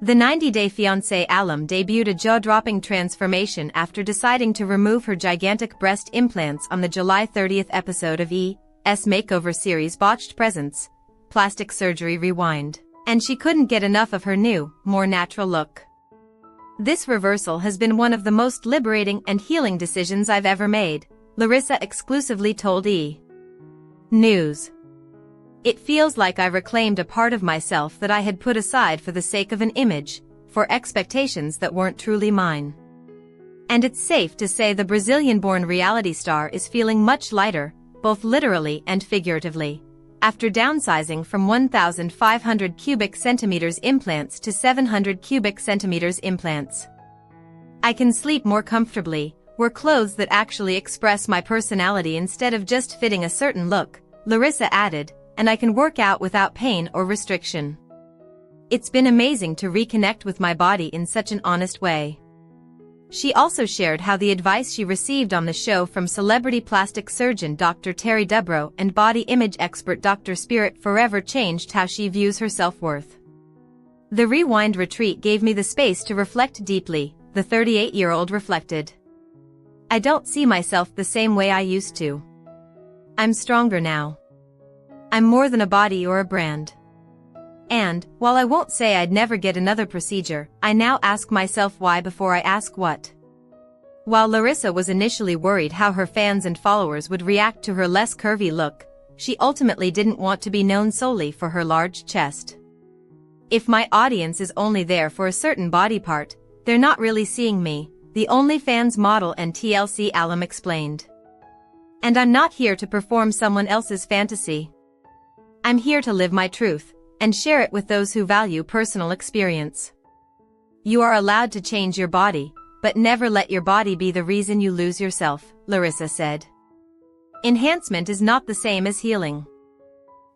The 90-Day Fiancé alum debuted a jaw-dropping transformation after deciding to remove her gigantic breast implants on the July 30th episode of Aire's makeover series Botched Presents, Plastic Surgery Rewind, and she couldn't get enough of her new, more natural look. This reversal has been one of the most liberating and healing decisions I've ever made, Larissa exclusively told E! News. It feels like I reclaimed a part of myself that I had put aside for the sake of an image, for expectations that weren't truly mine. And it's safe to say the Brazilian-born reality star is feeling much lighter, both literally and figuratively, after downsizing from 1,500 cubic centimeters implants to 700 cubic centimeters implants. I can sleep more comfortably, wear clothes that actually express my personality instead of just fitting a certain look, Larissa added, and I can work out without pain or restriction. It's been amazing to reconnect with my body in such an honest way. She also shared how the advice she received on the show from celebrity plastic surgeon Dr. Terry Dubrow and body image expert Dr. Spirit forever changed how she views her self-worth. The rewind retreat gave me the space to reflect deeply, the 38-year-old reflected. I don't see myself the same way I used to. I'm stronger now. I'm more than a body or a brand. And, while I won't say I'd never get another procedure, I now ask myself why before I ask what. While Larissa was initially worried how her fans and followers would react to her less curvy look, she ultimately didn't want to be known solely for her large chest. If my audience is only there for a certain body part, they're not really seeing me, the OnlyFans model and TLC alum explained. And I'm not here to perform someone else's fantasy. I'm here to live my truth, and share it with those who value personal experience. You are allowed to change your body, but never let your body be the reason you lose yourself, Larissa said. Enhancement is not the same as healing.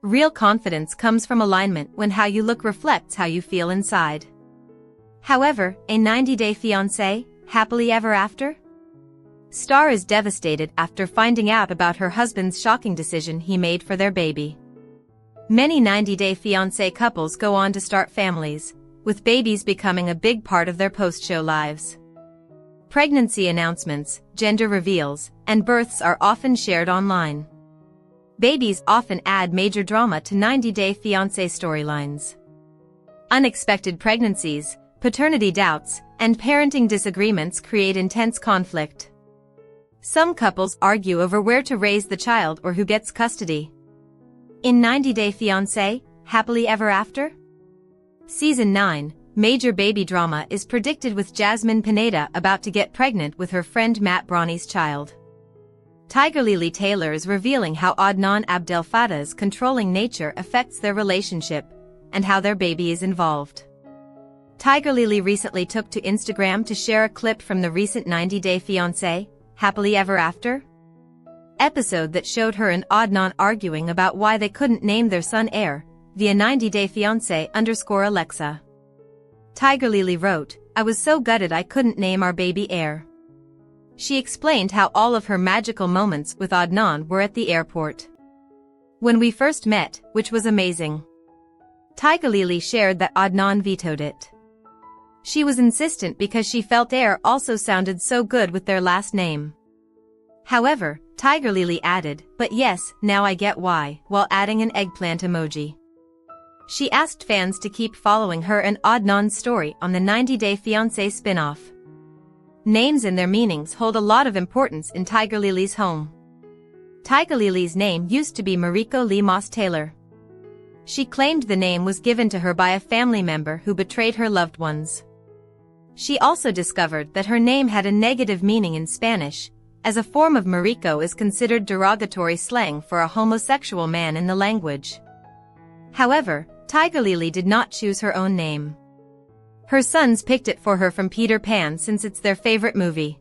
Real confidence comes from alignment when how you look reflects how you feel inside. However, a 90-Day Fiancé, happily ever after? Star is devastated after finding out about her husband's shocking decision he made for their baby. Many 90-Day Fiancé couples go on to start families, with babies becoming a big part of their post-show lives. Pregnancy announcements, gender reveals, and births are often shared online. Babies often add major drama to 90-Day Fiancé storylines. Unexpected pregnancies, paternity doubts, and parenting disagreements create intense conflict. Some couples argue over where to raise the child or who gets custody. In 90-Day Fiancé, happily ever after? Season 9, major baby drama is predicted with Jasmine Pineda about to get pregnant with her friend Matt Bronny's child. Tigerlily Taylor is revealing how Adnan Abdelfattah's controlling nature affects their relationship, and how their baby is involved. Tigerlily recently took to Instagram to share a clip from the recent 90-Day Fiancé, happily ever after? Episode that showed her and Adnan arguing about why they couldn't name their son Aire, via 90-Day Fiancé_Alexa. Tigerlily wrote, "I was so gutted I couldn't name our baby Aire." She explained how all of her magical moments with Adnan were at the airport. When we first met, which was amazing. Tigerlily shared that Adnan vetoed it. She was insistent because she felt Aire also sounded so good with their last name. However, Tigerlily added, "But yes, now I get why," while adding an eggplant emoji. She asked fans to keep following her and Adnan's story on the 90-Day Fiancé spin-off. Names and their meanings hold a lot of importance in Tigerlily's home. Tigerlily's name used to be Mariko Lee Taylor. She claimed the name was given to her by a family member who betrayed her loved ones. She also discovered that her name had a negative meaning in Spanish, as a form of Mariko is considered derogatory slang for a homosexual man in the language. However, Tigerlily did not choose her own name. Her sons picked it for her from Peter Pan since it's their favorite movie.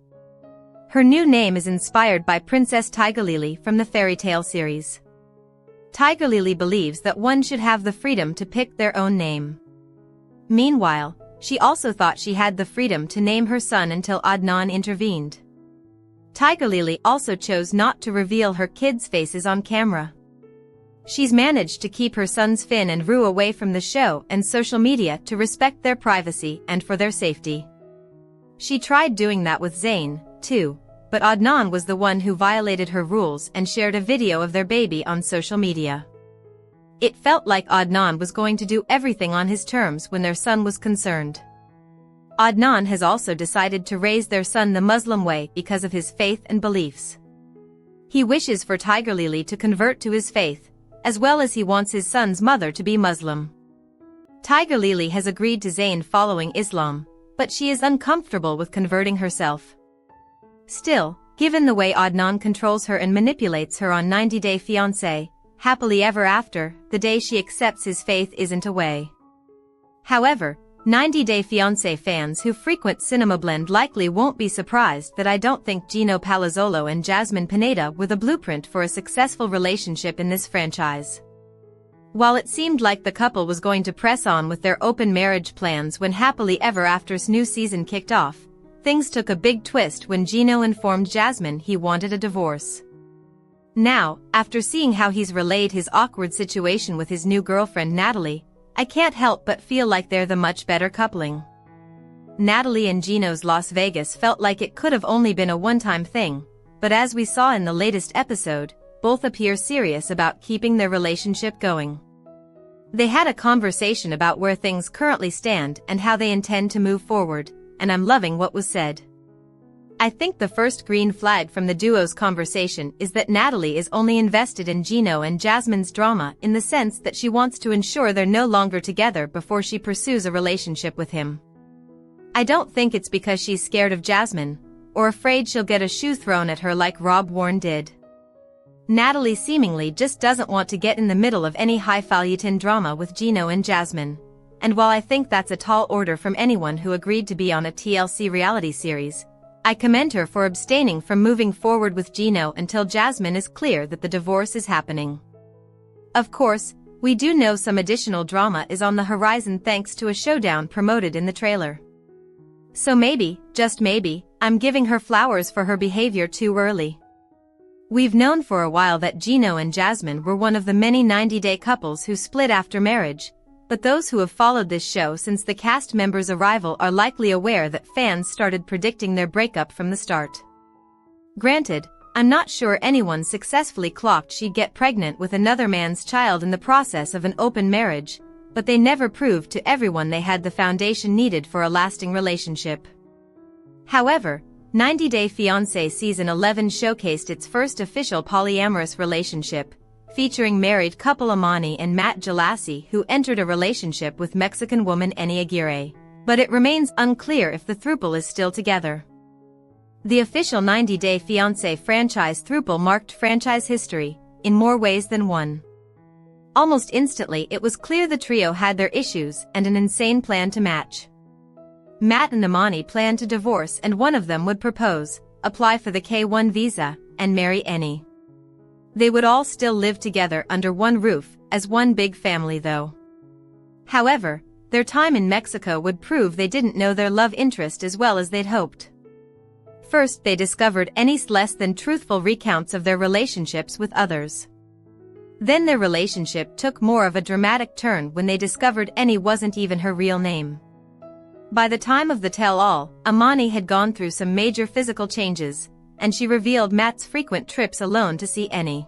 Her new name is inspired by Princess Tigerlily from the fairy tale series. Tigerlily believes that one should have the freedom to pick their own name. Meanwhile, she also thought she had the freedom to name her son until Adnan intervened. Tigerlily also chose not to reveal her kids' faces on camera. She's managed to keep her sons Finn and Rue away from the show and social media to respect their privacy and for their safety. She tried doing that with Zayn, too, but Adnan was the one who violated her rules and shared a video of their baby on social media. It felt like Adnan was going to do everything on his terms when their son was concerned. Adnan has also decided to raise their son the Muslim way because of his faith and beliefs. He wishes for Tigerlily to convert to his faith, as well as he wants his son's mother to be Muslim. Tigerlily has agreed to Zayn following Islam, but she is uncomfortable with converting herself. Still, given the way Adnan controls her and manipulates her on 90 Day Fiancé, happily ever after, the day she accepts his faith isn't away. However, 90 Day Fiancé fans who frequent CinemaBlend likely won't be surprised that I don't think Gino Palazzolo and Jasmine Pineda were the blueprint for a successful relationship in this franchise. While it seemed like the couple was going to press on with their open marriage plans when Happily Ever After's new season kicked off, things took a big twist when Gino informed Jasmine he wanted a divorce. Now, after seeing how he's relayed his awkward situation with his new girlfriend Natalie, I can't help but feel like they're the much better coupling. Natalie and Gino's Las Vegas felt like it could have only been a one-time thing, but as we saw in the latest episode, both appear serious about keeping their relationship going. They had a conversation about where things currently stand and how they intend to move forward, and I'm loving what was said. I think the first green flag from the duo's conversation is that Natalie is only invested in Gino and Jasmine's drama in the sense that she wants to ensure they're no longer together before she pursues a relationship with him. I don't think it's because she's scared of Jasmine, or afraid she'll get a shoe thrown at her like Rob Warren did. Natalie seemingly just doesn't want to get in the middle of any highfalutin drama with Gino and Jasmine, and while I think that's a tall order from anyone who agreed to be on a TLC reality series, I commend her for abstaining from moving forward with Gino until Jasmine is clear that the divorce is happening. Of course, we do know some additional drama is on the horizon thanks to a showdown promoted in the trailer. So maybe, just maybe, I'm giving her flowers for her behavior too early. We've known for a while that Gino and Jasmine were one of the many 90-day couples who split after marriage, but those who have followed this show since the cast members' arrival are likely aware that fans started predicting their breakup from the start. Granted, I'm not sure anyone successfully clocked she'd get pregnant with another man's child in the process of an open marriage, but they never proved to everyone they had the foundation needed for a lasting relationship. However, 90 Day Fiancé Season 11 showcased its first official polyamorous relationship, featuring married couple Amani and Matt Jalassi who entered a relationship with Mexican woman Aire, but it remains unclear if the throuple is still together. The official 90 Day Fiancé franchise throuple marked franchise history, in more ways than one. Almost instantly it was clear the trio had their issues and an insane plan to match. Matt and Amani planned to divorce and one of them would propose, apply for the K-1 visa, and marry Aire. They would all still live together under one roof, as one big family though. However, their time in Mexico would prove they didn't know their love interest as well as they'd hoped. First they discovered Aire's less than truthful recounts of their relationships with others. Then their relationship took more of a dramatic turn when they discovered Aire wasn't even her real name. By the time of the tell-all, Amani had gone through some major physical changes, and she revealed Matt's frequent trips alone to see Aire.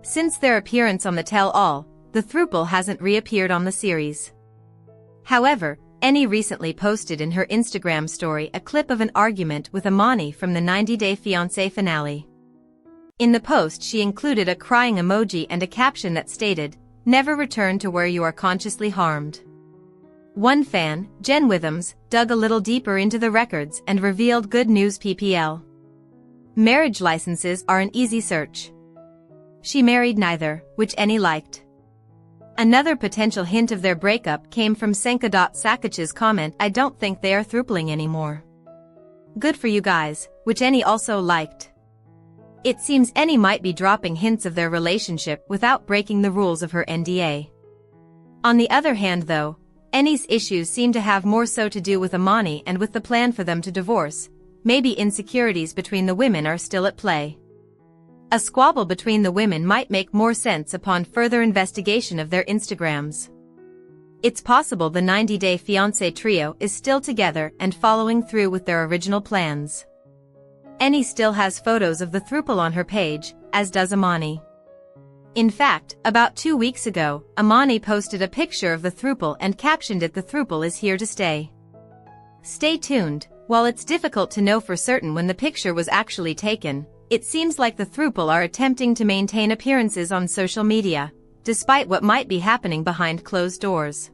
Since their appearance on the tell-all, the throuple hasn't reappeared on the series. However, Aire recently posted in her Instagram story a clip of an argument with Amani from the 90 Day Fiancé finale. In the post she included a crying emoji and a caption that stated, "Never return to where you are consciously harmed." One fan, Jen Withams, dug a little deeper into the records and revealed good news PPL. Marriage licenses are an easy search. She married neither, which Aire liked. Another potential hint of their breakup came from Senka.Sakic's comment, "I don't think they are throupling anymore. Good for you guys," which Aire also liked. It seems Aire might be dropping hints of their relationship without breaking the rules of her NDA. On the other hand though, Aire's issues seem to have more so to do with Amani and with the plan for them to divorce. Maybe insecurities between the women are still at play. A squabble between the women might make more sense upon further investigation of their Instagrams. It's possible the 90-day fiancé trio is still together and following through with their original plans. Aire still has photos of the throuple on her page, as does Imani. In fact, about 2 weeks ago, Imani posted a picture of the throuple and captioned it, "The throuple is here to stay." Stay tuned. While it's difficult to know for certain when the picture was actually taken, it seems like the throuple are attempting to maintain appearances on social media, despite what might be happening behind closed doors.